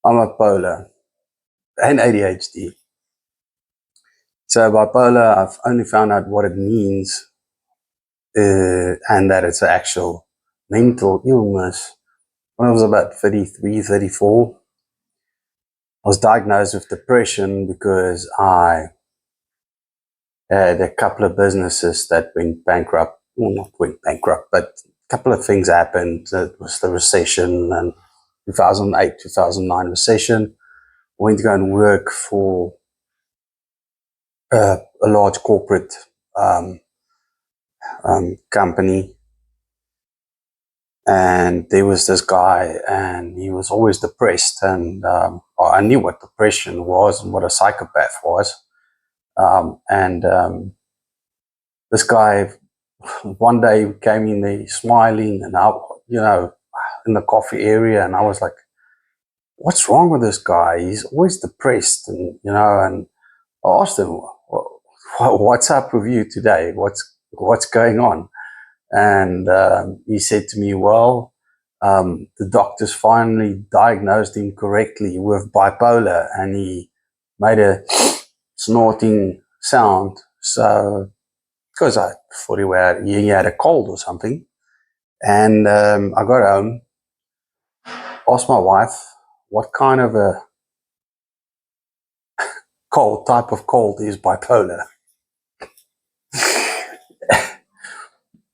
I'm bipolar and ADHD. So bipolar, I've only found out what it means, and that it's an actual mental illness when I was about 33, 34. I was diagnosed with depression because I had a couple of businesses that went bankrupt. Well, not went bankrupt, but a couple of things happened. It was the recession and 2008, 2009 recession. I went to go and work for a large corporate um, company. And there was this guy, and he was always depressed. And I knew what depression was and what a psychopath was. This guy, one day came in there smiling, and in the coffee area, and I was like, "What's wrong with this guy? He's always depressed." And I asked him, "What's up with you today? What's going on?" And he said to me, "Well, the doctors finally diagnosed him correctly with bipolar," and he made a snorting sound. So, because I thought he had a cold or something, and I got home, asked my wife what kind of a type of cold is bipolar.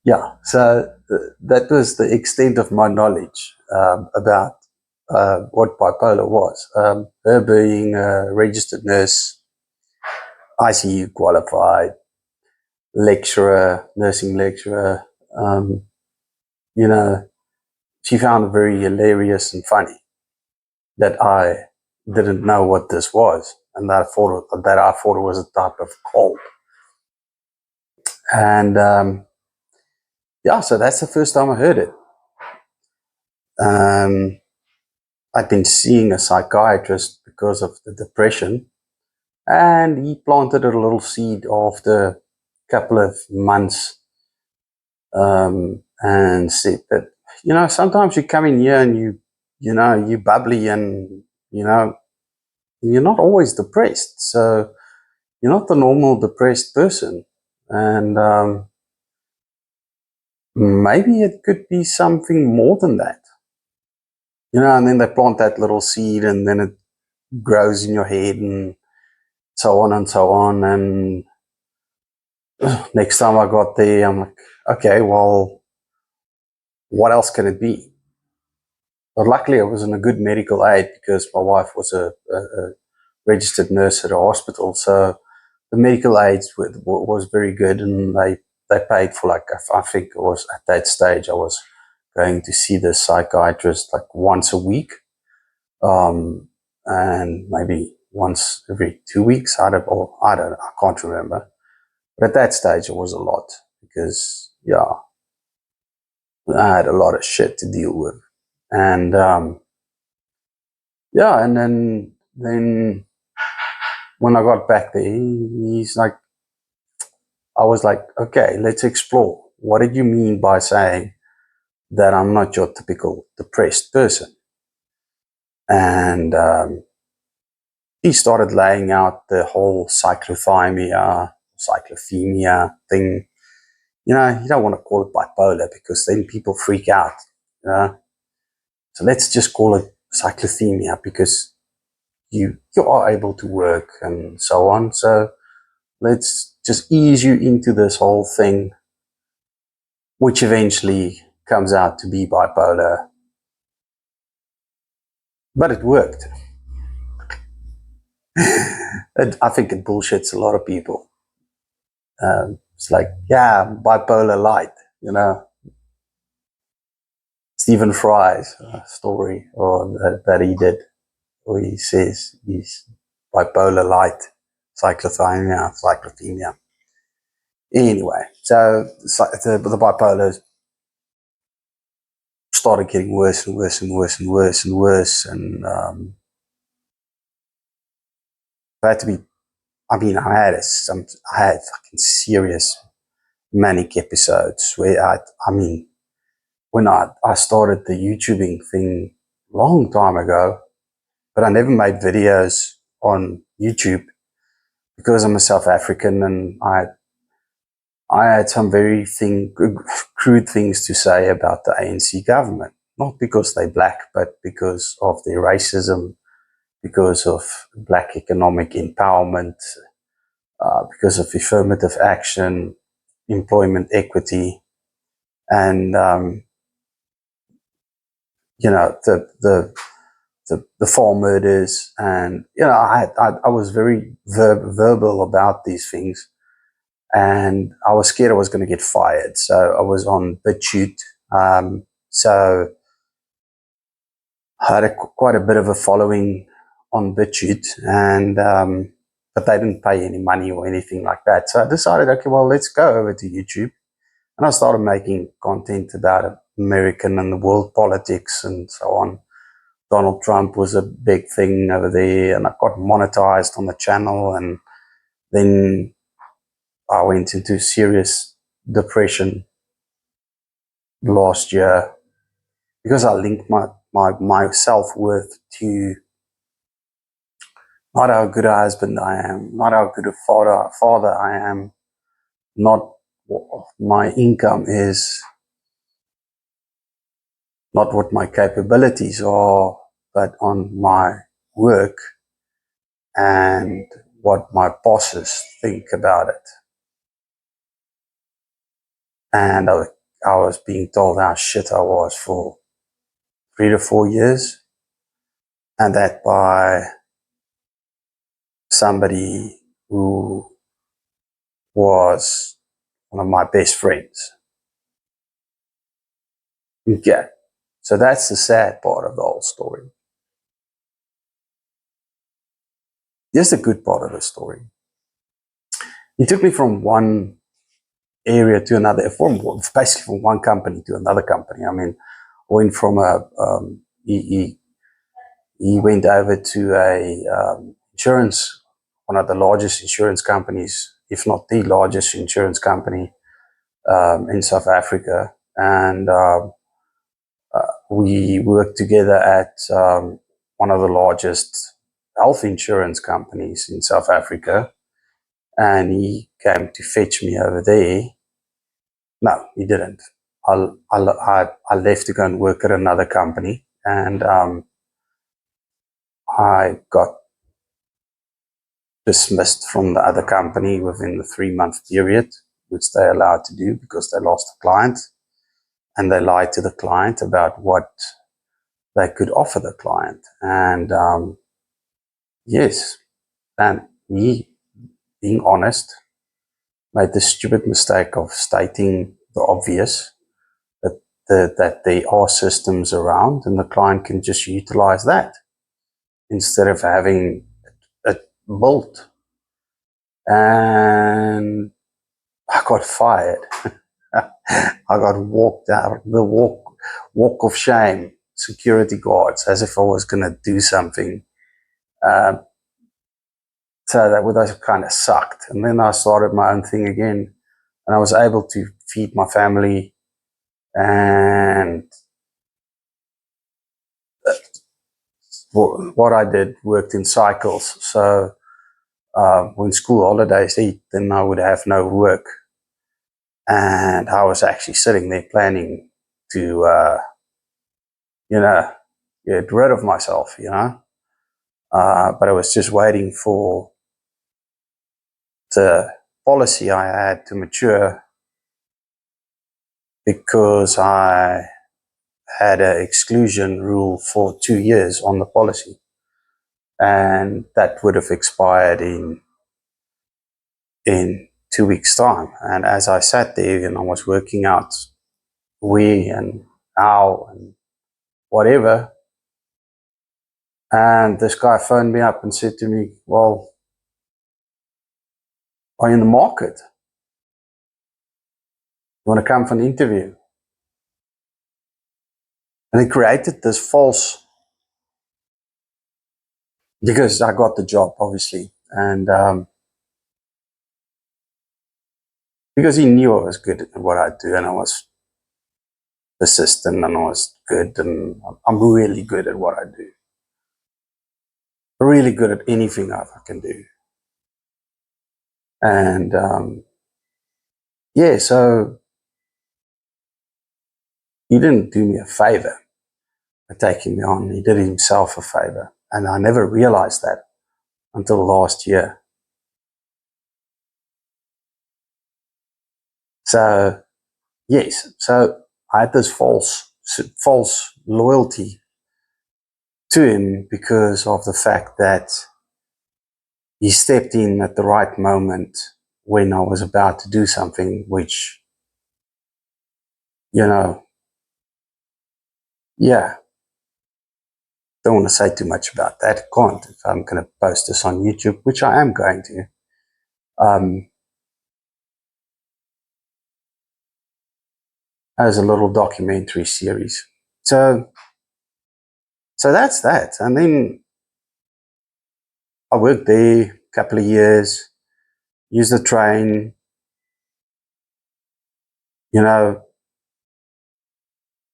Yeah, so that was the extent of my knowledge about what bipolar was. Her being a registered nurse, ICU qualified, lecturer, nursing lecturer, she found it very hilarious and funny that I didn't know what this was, and that I thought it was a type of cold. And so that's the first time I heard it. I'd been seeing a psychiatrist because of the depression, and he planted a little seed after a couple of months, and said that, sometimes you come in here and you bubbly, and you're not always depressed, so you're not the normal depressed person, and maybe it could be something more than that. And then they plant that little seed, and then it grows in your head, and so on and so on. And next time I got there, I'm like, okay, well, what else can it be? But luckily, I was in a good medical aid because my wife was a registered nurse at a hospital. So the medical aid was very good, and they paid for, like, I think it was at that stage, I was going to see the psychiatrist like once a week, and maybe once every 2 weeks. I don't know, I can't remember. But at that stage, it was a lot because, I had a lot of shit to deal with. And and then when I got back there, he's like, I was like, okay, let's explore. What did you mean by saying that I'm not your typical depressed person? And he started laying out the whole cyclothymia thing. You don't want to call it bipolar because then people freak out. So let's just call it cyclothymia because you are able to work and so on. So let's just ease you into this whole thing, which eventually comes out to be bipolar. But it worked. I think it bullshits a lot of people. It's like, bipolar light, Stephen Fry's story, or that he did, where he says he's bipolar light, cyclothymia. Anyway, so the bipolar started getting worse and worse and worse and worse and worse, and I had to be. I mean, I had fucking serious manic episodes where when I started the YouTubing thing long time ago, but I never made videos on YouTube because I'm a South African, and I had some very crude things to say about the ANC government, not because they're black, but because of their racism, because of black economic empowerment, because of affirmative action, employment equity, and the farm murders, and I was very verbal about these things, and I was scared I was going to get fired, so I was on BitChute. So I had quite a bit of a following on BitChute, and but they didn't pay any money or anything like that. So I decided, okay, well, let's go over to YouTube, and I started making content about American and the world politics and so on. Donald Trump was a big thing over there, and I got monetized on the channel, and then I went into serious depression last year because I linked my self-worth to not how good a husband I am, not how good a father I am, not what my income is, not what my capabilities are, but on my work and what my bosses think about it. And I was being told how shit I was for 3 to 4 years, and that by somebody who was one of my best friends. Okay, so that's the sad part of the whole story. Here's the good part of the story. He took me from one area to another, basically from one company to another company. I mean, went from he went over to a insurance, one of the largest insurance companies, if not the largest insurance company in South Africa, and we worked together at one of the largest health insurance companies in South Africa, and he came to fetch me over there. No, he didn't. I left to go and work at another company, and I got dismissed from the other company within the 3-month period, which they're allowed to do because they lost a client, and they lied to the client about what they could offer the client. And yes, and me, being honest, made the stupid mistake of stating the obvious, that there are systems around and the client can just utilize that instead of having it built. And I got fired. I got walked out, the walk of shame, security guards, as if I was going to do something. So that kind of sucked. And then I started my own thing again, and I was able to feed my family. And what I did worked in cycles. So when school holidays hit, then I would have no work. And I was actually sitting there planning to, get rid of myself, but I was just waiting for the policy I had to mature, because I had an exclusion rule for 2 years on the policy, and that would have expired in 2 weeks' time. And as I sat there and I was working out where and how and whatever, and this guy phoned me up and said to me, well, are you in the market? You want to come for an interview? And he created this false, because I got the job, obviously, and because he knew I was good at what I do, and I was persistent, and I was good, and I'm really good at what I do. really good at anything I can do. And yeah, so he didn't do me a favor by taking me on. He did himself a favor. And I never realized that until last year. So, yes, so I had this false loyalty to him because of the fact that he stepped in at the right moment when I was about to do something which, yeah, don't want to say too much about that. Can't if I'm going to post this on YouTube, which I am going to. As a little documentary series. So that's that. And then I worked there a couple of years, used the train,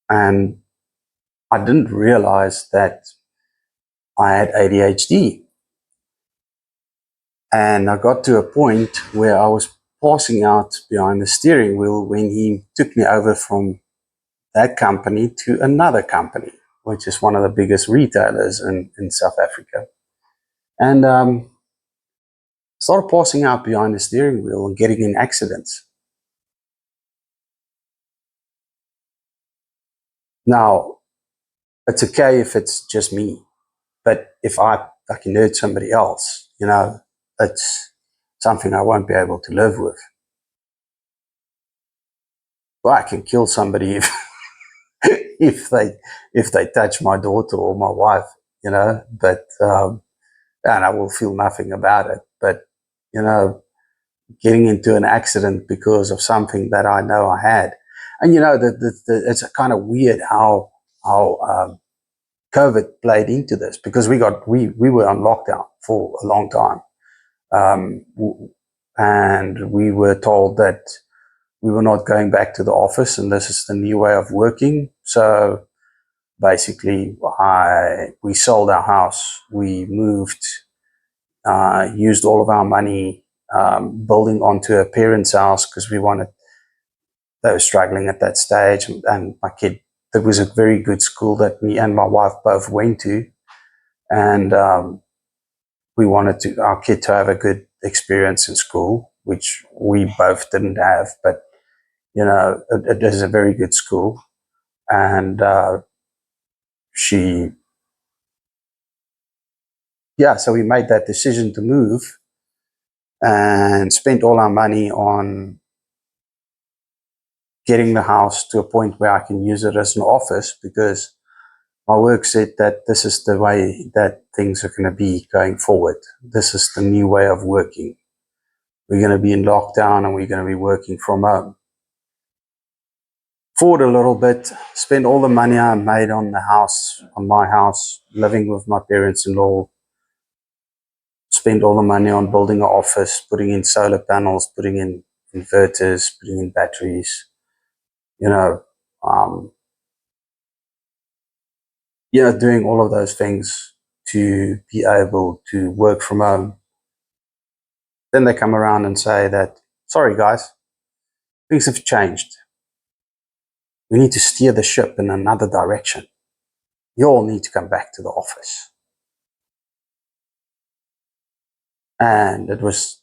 and I didn't realize that I had ADHD. And I got to a point where I was passing out behind the steering wheel when he took me over from that company to another company, which is one of the biggest retailers in South Africa. And started passing out behind the steering wheel and getting in accidents. Now, it's okay if it's just me, but if I fucking hurt somebody else, it's something I won't be able to live with. Well, I can kill somebody if if they touch my daughter or my wife, but and I will feel nothing about it. But getting into an accident because of something that I know I had, and it's kind of weird how COVID played into this, because we were on lockdown for a long time, and we were told that we were not going back to the office, and this is the new way of working. So basically, we sold our house, we moved, used all of our money, building onto a parents' house because they were struggling at that stage, and my kid, there was a very good school that me and my wife both went to, and we wanted our kid to have a good experience in school, which we both didn't have, but it is a very good school. And so we made that decision to move and spent all our money on getting the house to a point where I can use it as an office, because my work said that this is the way that things are going to be going forward. This is the new way of working. We're going to be in lockdown and we're going to be working from home. Forward a little bit, spend all the money I made on my house, living with my parents-in-law, spend all the money on building an office, putting in solar panels, putting in inverters, putting in batteries, doing all of those things to be able to work from home. Then they come around and say that, sorry guys, things have changed. We need to steer the ship in another direction. You all need to come back to the office. And it was,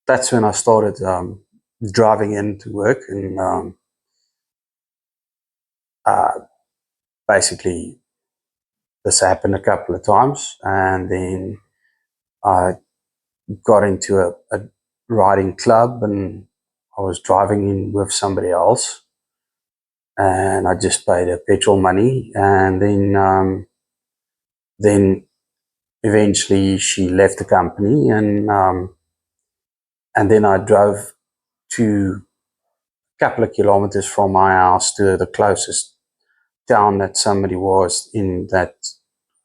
that's when I started driving into work, and basically this happened a couple of times, and then I got into a riding club, and I was driving in with somebody else, and I just paid her petrol money, and then eventually she left the company, and then I drove to a couple of kilometers from my house to the closest town that somebody was in that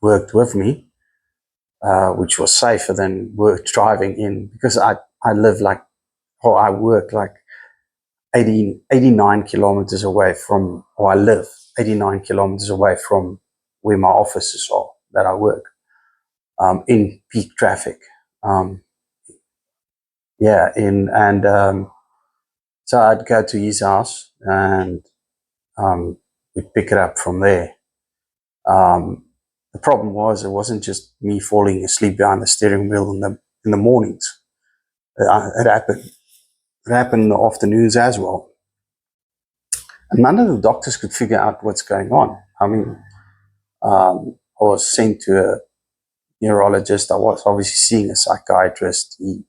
worked with me, which was safer than driving in, because I work like 89 kilometers away from, or I live 89 kilometers away from where my offices are that I work, in peak traffic. So I'd go to his house and we'd pick it up from there. The problem was, it wasn't just me falling asleep behind the steering wheel in the mornings. It happened. It happened in the afternoons as well. And none of the doctors could figure out what's going on. I mean, I was sent to a neurologist. I was obviously seeing a psychiatrist. He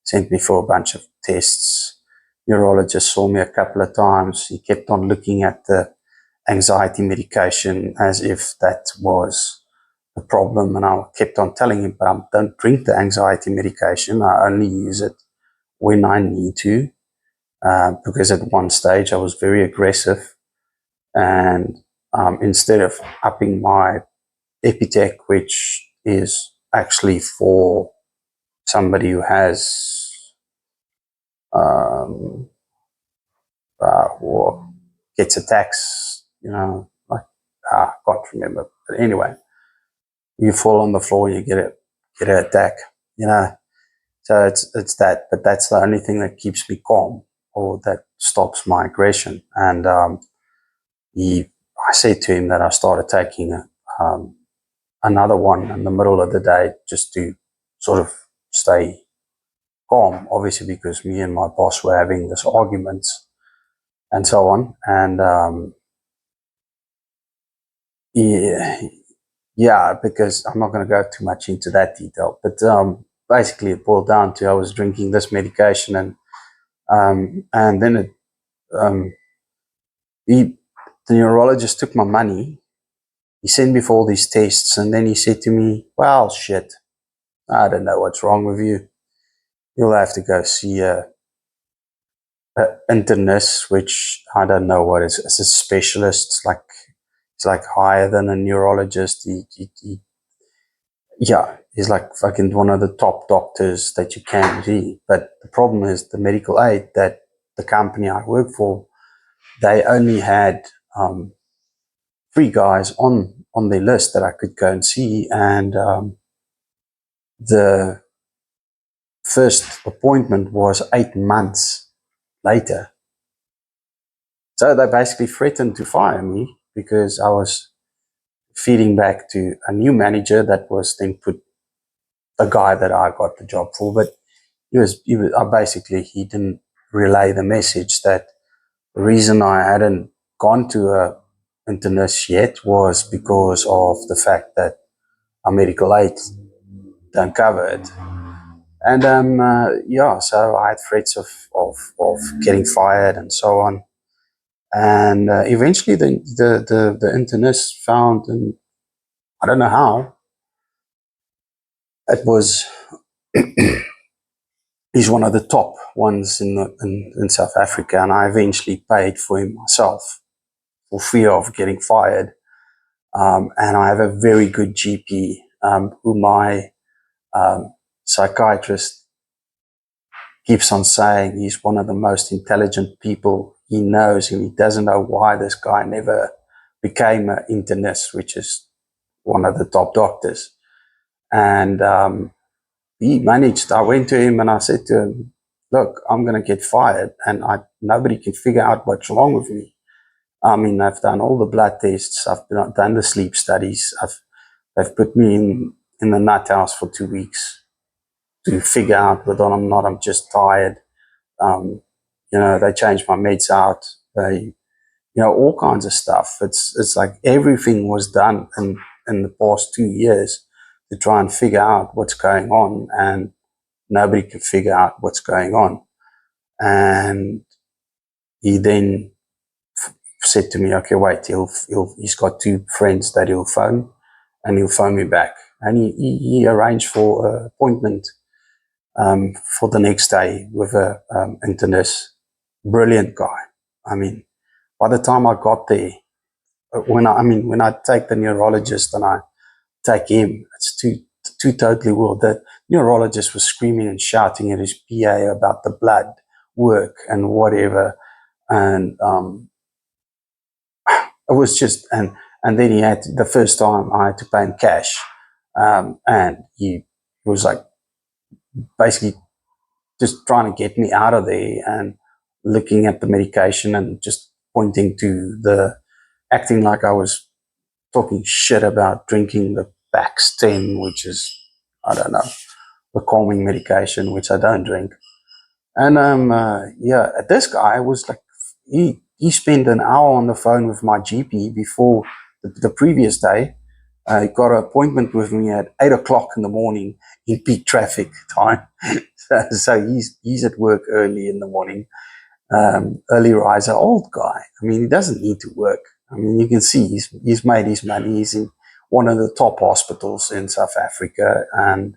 sent me for a bunch of tests. Neurologist saw me a couple of times. He kept on looking at the anxiety medication as if that was the problem. And I kept on telling him, but I don't drink the anxiety medication. I only use it when I need to. Because at one stage I was very aggressive, and instead of upping my Epitech, which is actually for somebody who has or gets attacks, like I can't remember, but anyway, you fall on the floor and you get an attack, So it's that, but that's the only thing that keeps me calm or that stops my aggression. And I said to him that I started taking another one in the middle of the day just to sort of stay calm, obviously because me and my boss were having this arguments and so on. And yeah, because I'm not going to go too much into that detail, but basically it boiled down to I was drinking this medication, and then the neurologist took my money. He sent me for all these tests, and then he said to me, well, shit, I don't know what's wrong with you. You'll have to go see a internist, which I don't know what is. It's a specialist. It's like higher than a neurologist. He's like fucking one of the top doctors that you can see. But the problem is the medical aid that the company I work for, they only had 3 guys on their list that I could go and see, and the first appointment was 8 months later. So they basically threatened to fire me because I was feeding back to a new manager that was then put the guy that I got the job for. But he didn't relay the message that the reason I hadn't gone to a internist yet was because of the fact that our medical aid don't cover it. And so I had threats of getting fired and so on. And eventually the internist found, and I don't know how, it was he's one of the top ones in South Africa, and I eventually paid for him myself for fear of getting fired. And I have a very good GP who my psychiatrist keeps on saying he's one of the most intelligent people he knows, and he doesn't know why this guy never became an internist, which is one of the top doctors. And he managed. I went to him and I said to him, look, I'm going to get fired, and nobody can figure out what's wrong with me. I mean, I've done all the blood tests, I've done the sleep studies, they've put me in the nut house for 2 weeks to figure out whether I'm just tired. They changed my meds out. They, all kinds of stuff. It's like everything was done in the past 2 years to try and figure out what's going on, and nobody could figure out what's going on. And he then said to me, okay, wait, he's got 2 friends that he'll phone, and he'll phone me back. And he arranged for an appointment for the next day with a internist. Brilliant guy. I mean, by the time I got there, when I take the neurologist and I take him, it's two totally world. The neurologist was screaming and shouting at his PA about the blood work and whatever. And It was just, and then the first time I had to pay him cash, and he was like basically just trying to get me out of there and looking at the medication and just pointing to acting like I was talking shit about drinking the Pax-10, which is, I don't know, the calming medication, which I don't drink. And yeah, this guy was like, he spent an hour on the phone with my GP before the previous day. He got an appointment with me at 8 o'clock in the morning in peak traffic time. So he's at work early in the morning, early riser, old guy. I mean, he doesn't need to work. I mean, you can see he's made his money. He's in one of the top hospitals in South Africa, and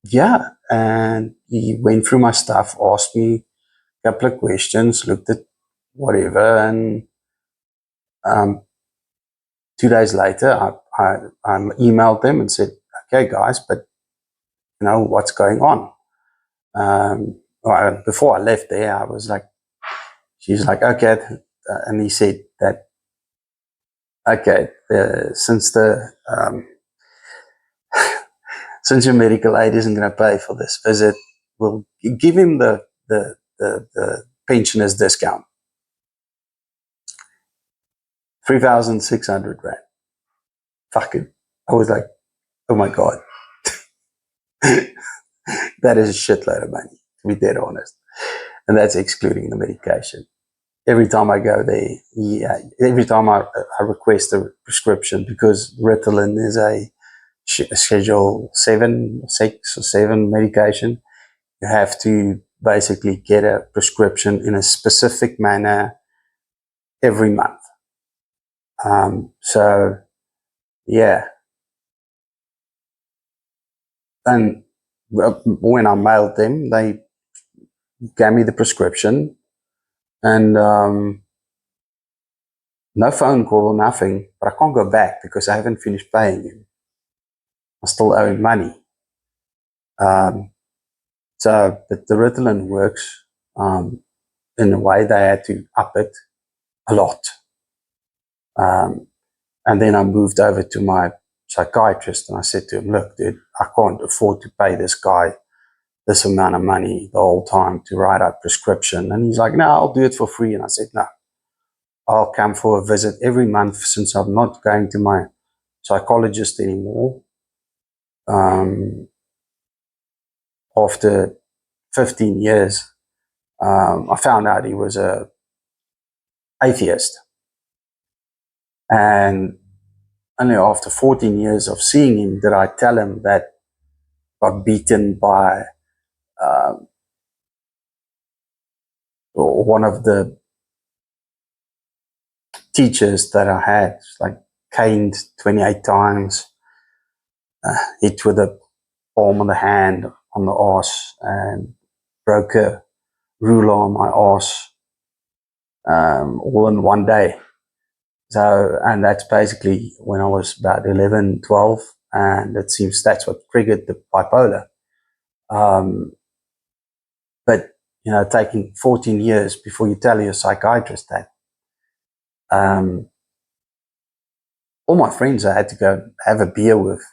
yeah, and he went through my stuff, asked me a couple of questions, looked at whatever, and 2 days later, I emailed them and said, "Okay, guys, but you know what's going on?" Well, before I left there, I was like, she's like, "Okay," and he said that, "Okay, since your medical aid isn't going to pay for this visit, we'll give him the pensioner's discount, 3,600 rand." Fucking, I was like, oh my God, that is a shitload of money, to be dead honest. And that's excluding the medication. Every time I go there, every time I request a prescription, because Ritalin is a schedule 7, 6 or 7 medication, you have to basically get a prescription in a specific manner every month. So yeah. And when I mailed them, they gave me the prescription, and no phone call, nothing. But I can't go back because I haven't finished paying him. I still owe him money. So, but the Ritalin works in a way they had to up it a lot. And then I moved over to my psychiatrist, and I said to him, "Look, dude, I can't afford to pay this guy this amount of money the whole time to write out prescription." And he's like, "No, I'll do it for free." And I said, "No, I'll come for a visit every month since I'm not going to my psychologist anymore." After 15 years, I found out he was a atheist. And only after 14 years of seeing him did I tell him that I got beaten by one of the teachers that I had, like caned 28 times, hit with a palm of the hand on the arse, and broke a ruler on my arse, all in one day. So, and that's basically when I was about 11, 12, and it seems that's what triggered the bipolar. But, you know, taking 14 years before you tell your psychiatrist that. All my friends I had to go have a beer with,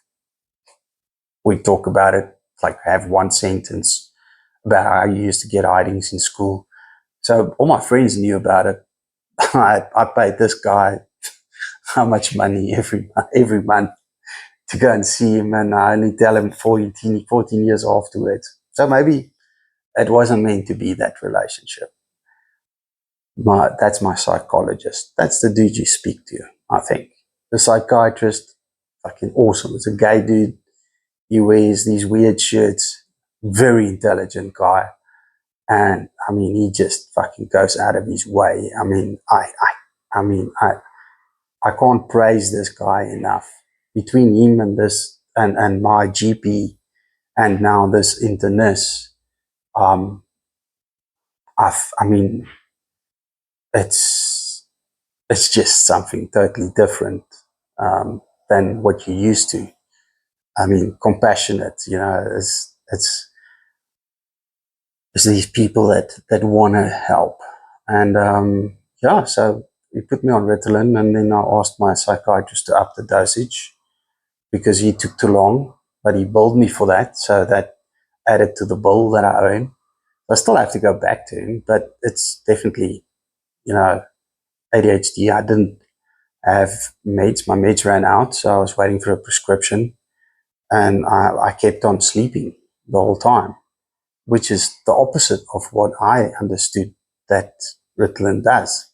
we talk about it, like have one sentence about how you used to get hidings in school. So all my friends knew about it. I paid this guy how much money every month to go and see him, and I only tell him 14 years afterwards. So maybe it wasn't meant to be that relationship. That's my psychologist. That's the dude you speak to, I think. The psychiatrist, fucking awesome. It's a gay dude. He wears these weird shirts. Very intelligent guy. And I mean, he just fucking goes out of his way. I mean, I can't praise this guy enough. Between him and this, and my GP, and now this internist, I mean, it's just something totally different than what you're used to. I mean, compassionate, you know, it's these people that want to help. And yeah, so he put me on Ritalin, and then I asked my psychiatrist to up the dosage because he took too long, but he billed me for that, so that added to the bill that I owe him. I still have to go back to him, but it's definitely, ADHD. I didn't have meds. My meds ran out, so I was waiting for a prescription, and I kept on sleeping the whole time, which is the opposite of what I understood that Ritalin does.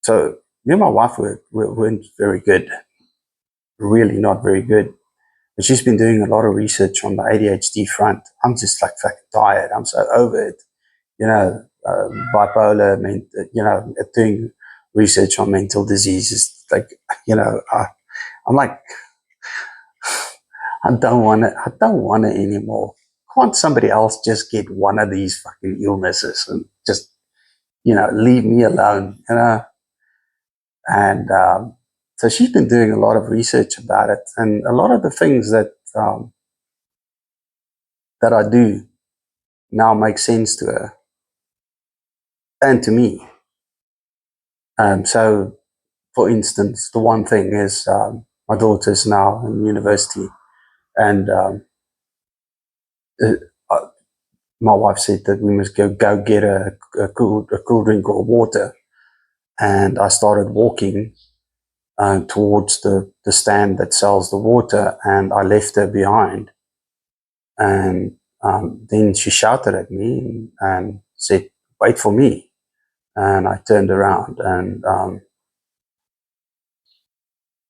So me and my wife weren't very good, really not very good. But she's been doing a lot of research on the ADHD front. I'm just like fucking tired. I'm so over it. Bipolar, doing research on mental diseases. Like, I'm like, I don't want it. I don't want it anymore. Can't somebody else just get one of these fucking illnesses and just, leave me alone, And so she's been doing a lot of research about it, and a lot of the things that I do now make sense to her and to me. So, for instance, the one thing is my daughter's now in university, and my wife said that we must go get a cool drink or water, and I started walking towards the stand that sells the water, and I left her behind. And then she shouted at me and said, "Wait for me." And I turned around, and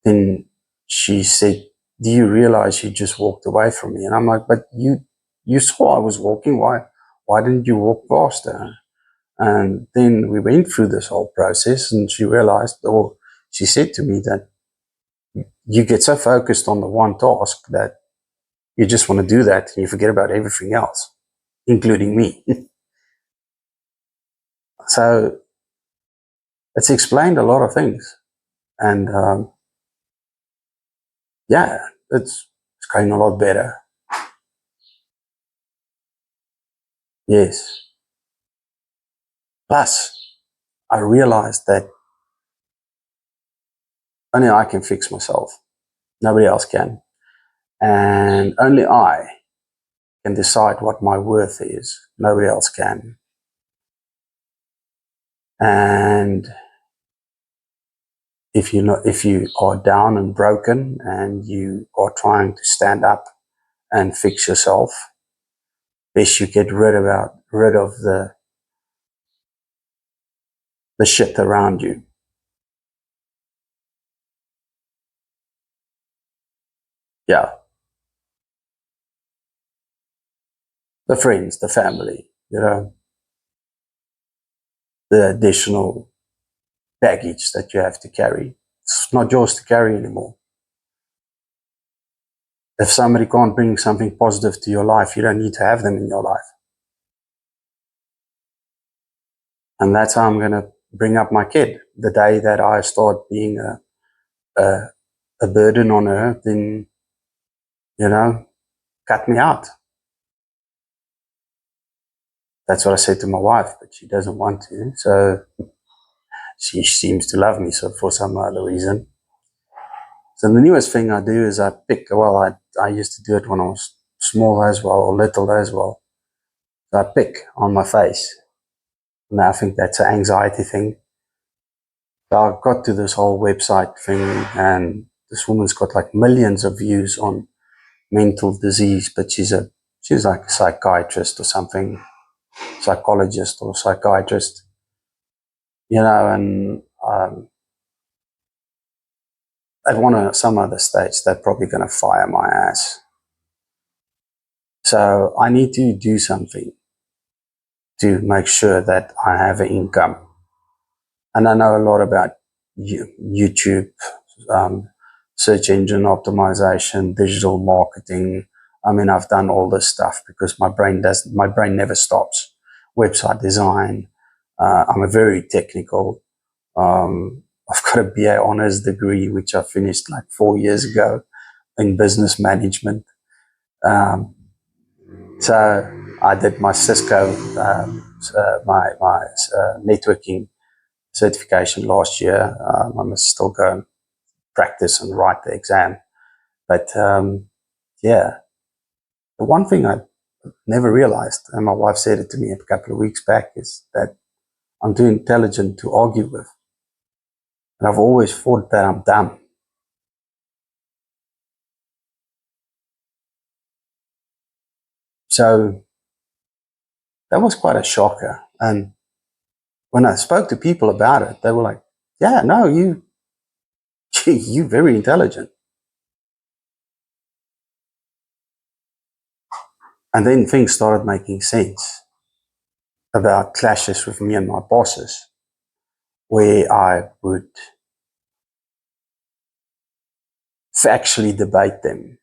then she said, "Do you realize you just walked away from me?" And I'm like, "But you saw I was walking. Why didn't you walk faster?" And then we went through this whole process, and she realized, or she said to me, that you get so focused on the one task that you just want to do that and you forget about everything else, including me. So it's explained a lot of things. And it's going a lot better. Yes. Plus, I realized that only I can fix myself. Nobody else can. And only I can decide what my worth is. Nobody else can. And if you are down and broken and you are trying to stand up and fix yourself, best you get rid of the shit around you. Yeah. The friends, the family, the additional baggage that you have to carry. It's not yours to carry anymore. If somebody can't bring something positive to your life, you don't need to have them in your life. And that's how I'm going to bring up my kid. The day that I start being a burden on her, then, cut me out. That's what I said to my wife, but she doesn't want to. So she seems to love me, so for some other reason. So the newest thing I do is I pick. Well, I used to do it when I was small as well, or little as well. So I pick on my face. And I think that's an anxiety thing. So I got to this whole website thing, and this woman's got like millions of views on mental disease, but she's like a psychiatrist or something, psychologist or psychiatrist, and at some other stage, they're probably going to fire my ass. So I need to do something to make sure that I have an income. And I know a lot about YouTube, search engine optimization, digital marketing. I mean, I've done all this stuff because my brain never stops. Website design. I'm a very technical. I've got a BA honors degree, which I finished like 4 years ago in business management. So I did my Cisco, my networking certification last year. I must still go and practice and write the exam. But yeah, the one thing I never realized, and my wife said it to me a couple of weeks back, is that I'm too intelligent to argue with. And I've always thought that I'm dumb. So that was quite a shocker. And when I spoke to people about it, they were like, yeah, no, you're very intelligent. And then things started making sense about clashes with me and my bosses, where I would factually debate them.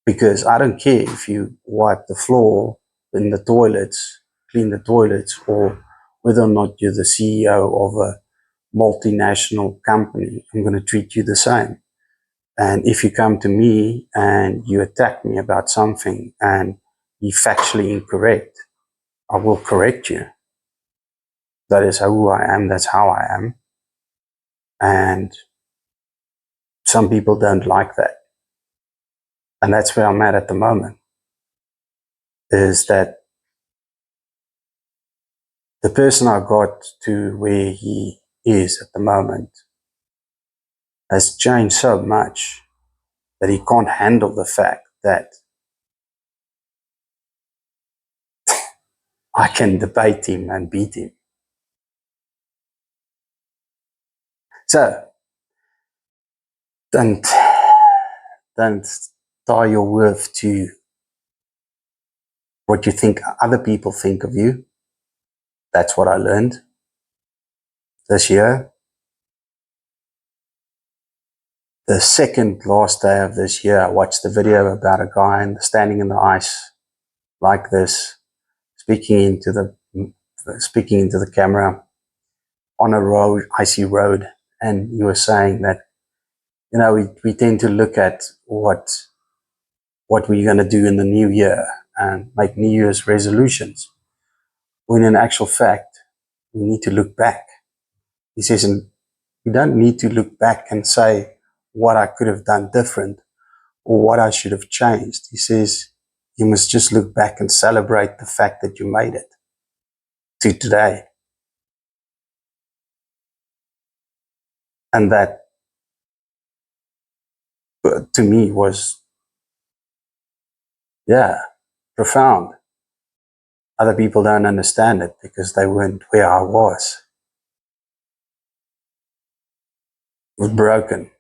Because I don't care if you wipe the floor in the toilets, clean the toilets, or whether or not you're the CEO of a multinational company, I'm going to treat you the same. And if you come to me and you attack me about something and you're factually incorrect, I will correct you. That is who I am. That's how I am. And some people don't like that. And that's where I'm at the moment, is that the person I got to where he is at the moment has changed so much that he can't handle the fact that I can debate him and beat him. So don't tie your worth to what you think other people think of you. That's what I learned this year. The second last day of this year, I watched a video about a guy standing in the ice like this, speaking into the camera on a road, icy road, and he was saying that, you know, we tend to look at what we're going to do in the new year and make New Year's resolutions, when in actual fact we need to look back. He says, and we don't need to look back and say what I could have done different or what I should have changed. He says, you must just look back and celebrate the fact that you made it to today. And that, to me, was, yeah, profound. Other people don't understand it because they weren't where I was. It was broken.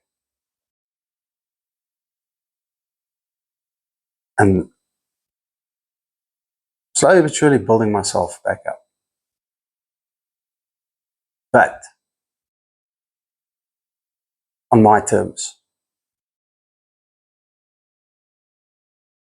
And slowly but surely building myself back up. But on my terms.